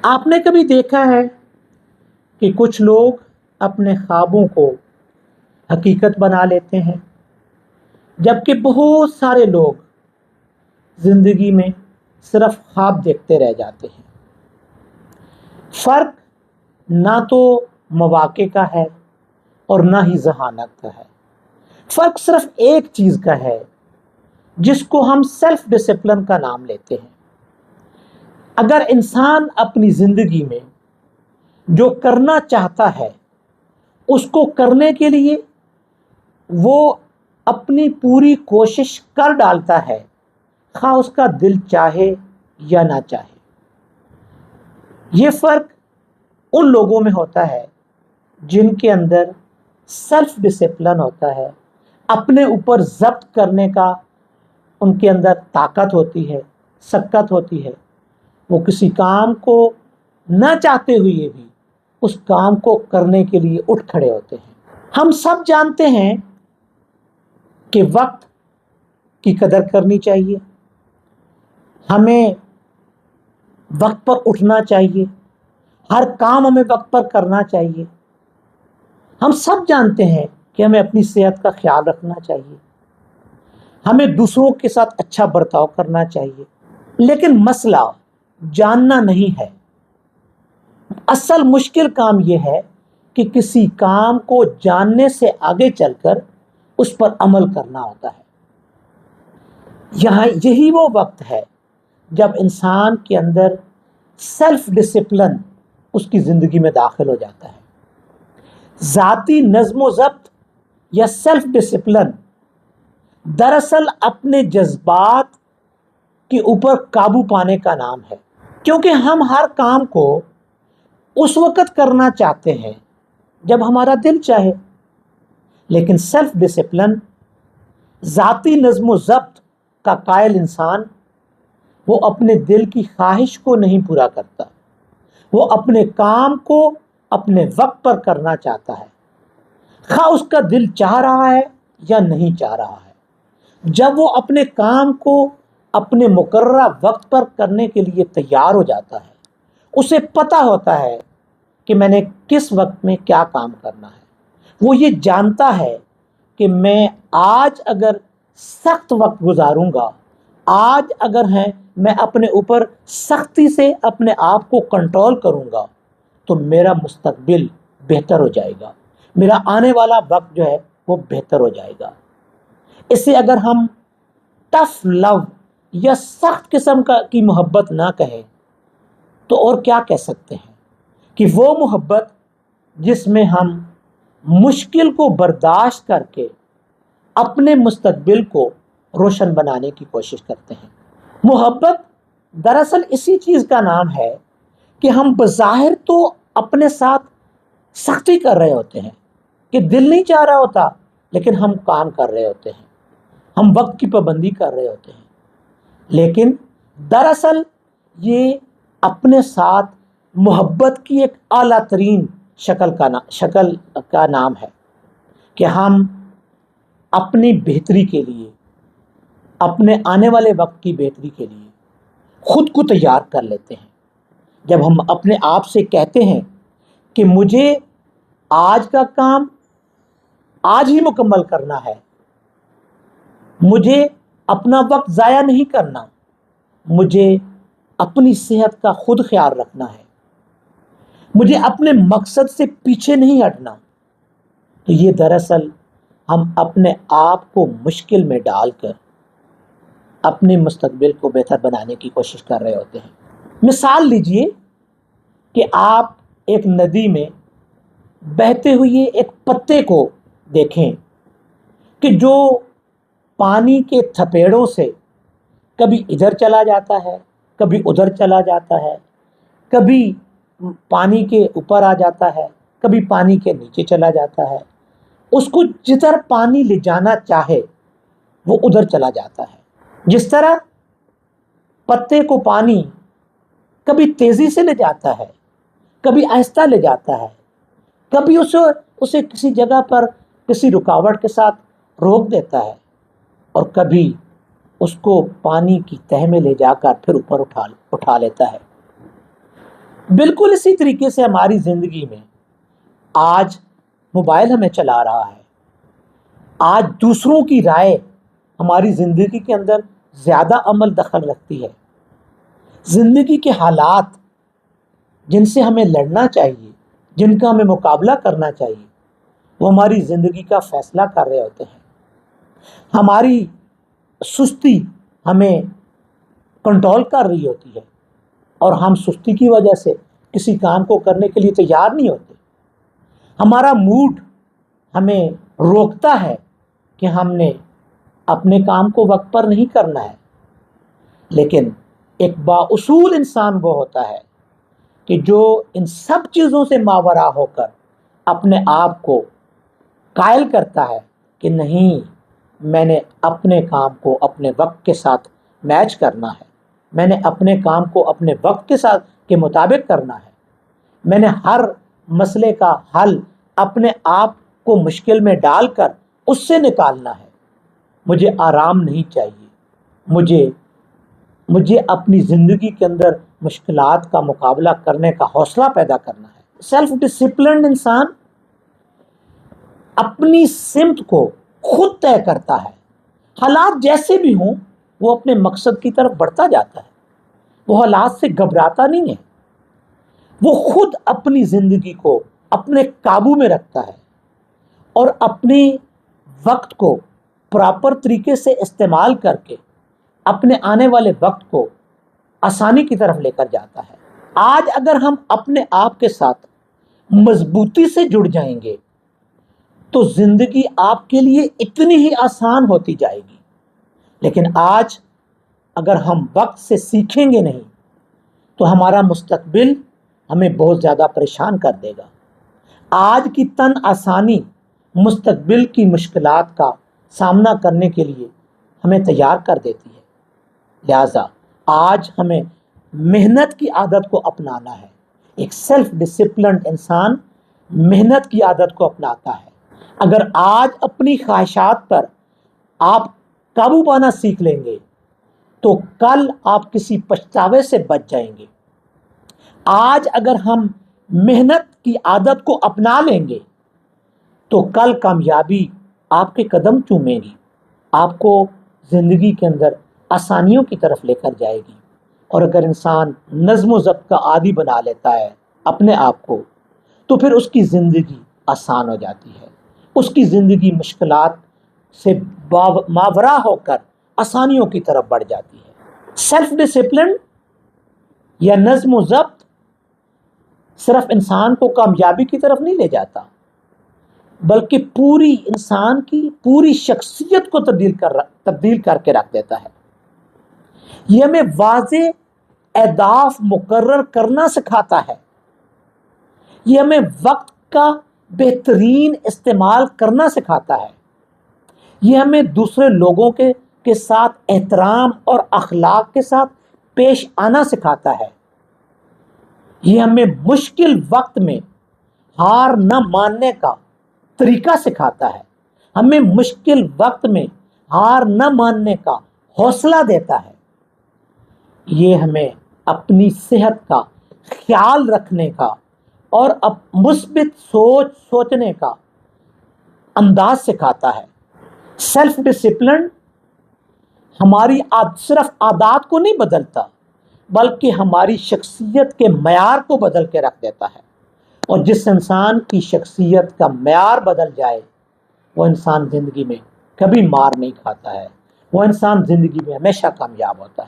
آپ نے کبھی دیکھا ہے کہ کچھ لوگ اپنے خوابوں کو حقیقت بنا لیتے ہیں، جبکہ بہت سارے لوگ زندگی میں صرف خواب دیکھتے رہ جاتے ہیں۔ فرق نہ تو مواقع کا ہے اور نہ ہی ذہانت کا ہے، فرق صرف ایک چیز کا ہے جس کو ہم سیلف ڈسپلن کا نام لیتے ہیں۔ اگر انسان اپنی زندگی میں جو کرنا چاہتا ہے اس کو کرنے کے لیے وہ اپنی پوری کوشش کر ڈالتا ہے، خواہ اس کا دل چاہے یا نہ چاہے۔ یہ فرق ان لوگوں میں ہوتا ہے جن کے اندر سیلف ڈسپلن ہوتا ہے، اپنے اوپر ضبط کرنے کا ان کے اندر طاقت ہوتی ہے، سکت ہوتی ہے۔ وہ کسی کام کو نہ چاہتے ہوئے بھی اس کام کو کرنے کے لیے اٹھ کھڑے ہوتے ہیں۔ ہم سب جانتے ہیں کہ وقت کی قدر کرنی چاہیے، ہمیں وقت پر اٹھنا چاہیے، ہر کام ہمیں وقت پر کرنا چاہیے۔ ہم سب جانتے ہیں کہ ہمیں اپنی صحت کا خیال رکھنا چاہیے، ہمیں دوسروں کے ساتھ اچھا برتاؤ کرنا چاہیے، لیکن مسئلہ جاننا نہیں ہے۔ اصل مشکل کام یہ ہے کہ کسی کام کو جاننے سے آگے چل کر اس پر عمل کرنا ہوتا ہے۔ یہی وہ وقت ہے جب انسان کے اندر سیلف ڈسپلن اس کی زندگی میں داخل ہو جاتا ہے۔ ذاتی نظم و ضبط یا سیلف ڈسپلن دراصل اپنے جذبات کے اوپر قابو پانے کا نام ہے، کیونکہ ہم ہر کام کو اس وقت کرنا چاہتے ہیں جب ہمارا دل چاہے، لیکن سیلف ڈسپلن، ذاتی نظم و ضبط کا قائل انسان وہ اپنے دل کی خواہش کو نہیں پورا کرتا، وہ اپنے کام کو اپنے وقت پر کرنا چاہتا ہے، خواہ اس کا دل چاہ رہا ہے یا نہیں چاہ رہا ہے۔ جب وہ اپنے کام کو اپنے مقررہ وقت پر کرنے کے لیے تیار ہو جاتا ہے، اسے پتہ ہوتا ہے کہ میں نے کس وقت میں کیا کام کرنا ہے۔ وہ یہ جانتا ہے کہ میں آج اگر سخت وقت گزاروں گا، آج اگر میں اپنے اوپر سختی سے اپنے آپ کو کنٹرول کروں گا تو میرا مستقبل بہتر ہو جائے گا، میرا آنے والا وقت جو ہے وہ بہتر ہو جائے گا۔ اسے اگر ہم ٹف لو یا سخت قسم کی محبت نہ کہیں تو اور کیا کہہ سکتے ہیں کہ وہ محبت جس میں ہم مشکل کو برداشت کر کے اپنے مستقبل کو روشن بنانے کی کوشش کرتے ہیں۔ محبت دراصل اسی چیز کا نام ہے کہ ہم بظاہر تو اپنے ساتھ سختی کر رہے ہوتے ہیں کہ دل نہیں چاہ رہا ہوتا، لیکن ہم کام کر رہے ہوتے ہیں، ہم وقت کی پابندی کر رہے ہوتے ہیں، لیکن دراصل یہ اپنے ساتھ محبت کی ایک اعلیٰ ترین شکل کا نام ہے کہ ہم اپنی بہتری کے لیے، اپنے آنے والے وقت کی بہتری کے لیے خود کو تیار کر لیتے ہیں۔ جب ہم اپنے آپ سے کہتے ہیں کہ مجھے آج کا کام آج ہی مکمل کرنا ہے، مجھے اپنا وقت ضائع نہیں کرنا، مجھے اپنی صحت کا خود خیال رکھنا ہے، مجھے اپنے مقصد سے پیچھے نہیں ہٹنا، تو یہ دراصل ہم اپنے آپ کو مشکل میں ڈال کر اپنے مستقبل کو بہتر بنانے کی کوشش کر رہے ہوتے ہیں۔ مثال لیجئے کہ آپ ایک ندی میں بہتے ہوئے ایک پتے کو دیکھیں کہ جو پانی کے تھپیڑوں سے کبھی ادھر چلا جاتا ہے، کبھی ادھر چلا جاتا ہے، کبھی پانی کے اوپر آ جاتا ہے، کبھی پانی کے نیچے چلا جاتا ہے۔ اس کو جدھر پانی لے جانا چاہے وہ ادھر چلا جاتا ہے۔ جس طرح پتے کو پانی کبھی تیزی سے لے جاتا ہے، کبھی آہستہ لے جاتا ہے، کبھی اسے کسی جگہ پر کسی رکاوٹ کے ساتھ روک دیتا ہے، اور کبھی اس کو پانی کی تہ میں لے جا کر پھر اوپر اٹھا لیتا ہے۔ بالکل اسی طریقے سے ہماری زندگی میں آج موبائل ہمیں چلا رہا ہے، آج دوسروں کی رائے ہماری زندگی کے اندر زیادہ عمل دخل رکھتی ہے۔ زندگی کے حالات جن سے ہمیں لڑنا چاہیے، جن کا ہمیں مقابلہ کرنا چاہیے، وہ ہماری زندگی کا فیصلہ کر رہے ہوتے ہیں۔ ہماری سستی ہمیں کنٹرول کر رہی ہوتی ہے اور ہم سستی کی وجہ سے کسی کام کو کرنے کے لیے تیار نہیں ہوتے۔ ہمارا موڈ ہمیں روکتا ہے کہ ہم نے اپنے کام کو وقت پر نہیں کرنا ہے۔ لیکن ایک بااصول انسان وہ ہوتا ہے کہ جو ان سب چیزوں سے ماورا ہو کر اپنے آپ کو قائل کرتا ہے کہ نہیں، میں نے اپنے کام کو اپنے وقت کے ساتھ میچ کرنا ہے، میں نے اپنے کام کو اپنے وقت کے ساتھ کے مطابق کرنا ہے، میں نے ہر مسئلے کا حل اپنے آپ کو مشکل میں ڈال کر اس سے نکالنا ہے۔ مجھے آرام نہیں چاہیے، مجھے اپنی زندگی کے اندر مشکلات کا مقابلہ کرنے کا حوصلہ پیدا کرنا ہے۔ سیلف ڈسپلنڈ انسان اپنی سمت کو خود طے کرتا ہے، حالات جیسے بھی ہوں وہ اپنے مقصد کی طرف بڑھتا جاتا ہے، وہ حالات سے گھبراتا نہیں ہے، وہ خود اپنی زندگی کو اپنے قابو میں رکھتا ہے اور اپنے وقت کو پراپر طریقے سے استعمال کر کے اپنے آنے والے وقت کو آسانی کی طرف لے کر جاتا ہے۔ آج اگر ہم اپنے آپ کے ساتھ مضبوطی سے جڑ جائیں گے تو زندگی آپ کے لیے اتنی ہی آسان ہوتی جائے گی۔ لیکن آج اگر ہم وقت سے سیکھیں گے نہیں تو ہمارا مستقبل ہمیں بہت زیادہ پریشان کر دے گا۔ آج کی تن آسانی مستقبل کی مشکلات کا سامنا کرنے کے لیے ہمیں تیار کر دیتی ہے۔ لہٰذا آج ہمیں محنت کی عادت کو اپنانا ہے۔ ایک سیلف ڈسپلنڈ انسان محنت کی عادت کو اپناتا ہے۔ اگر آج اپنی خواہشات پر آپ قابو پانا سیکھ لیں گے تو کل آپ کسی پچھتاوے سے بچ جائیں گے۔ آج اگر ہم محنت کی عادت کو اپنا لیں گے تو کل کامیابی آپ کے قدم چومے گی، آپ کو زندگی کے اندر آسانیوں کی طرف لے کر جائے گی۔ اور اگر انسان نظم و ضبط کا عادی بنا لیتا ہے اپنے آپ کو تو پھر اس کی زندگی آسان ہو جاتی ہے، اس کی زندگی مشکلات سے ماورا ہو کر آسانیوں کی طرف بڑھ جاتی ہے۔ سیلف ڈسپلن یا نظم و ضبط صرف انسان کو کامیابی کی طرف نہیں لے جاتا بلکہ پوری انسان کی پوری شخصیت کو تبدیل کر کے رکھ دیتا ہے۔ یہ ہمیں واضح اہداف مقرر کرنا سکھاتا ہے، یہ ہمیں وقت کا بہترین استعمال کرنا سکھاتا ہے، یہ ہمیں دوسرے لوگوں کے ساتھ احترام اور اخلاق کے ساتھ پیش آنا سکھاتا ہے، یہ ہمیں مشکل وقت میں ہار نہ ماننے کا طریقہ سکھاتا ہے، ہمیں مشکل وقت میں ہار نہ ماننے کا حوصلہ دیتا ہے، یہ ہمیں اپنی صحت کا خیال رکھنے کا اور مثبت سوچنے کا انداز سکھاتا ہے۔ سیلف ڈسپلن ہماری صرف عادات کو نہیں بدلتا بلکہ ہماری شخصیت کے معیار کو بدل کے رکھ دیتا ہے، اور جس انسان کی شخصیت کا معیار بدل جائے وہ انسان زندگی میں کبھی مار نہیں کھاتا ہے، وہ انسان زندگی میں ہمیشہ کامیاب ہوتا ہے۔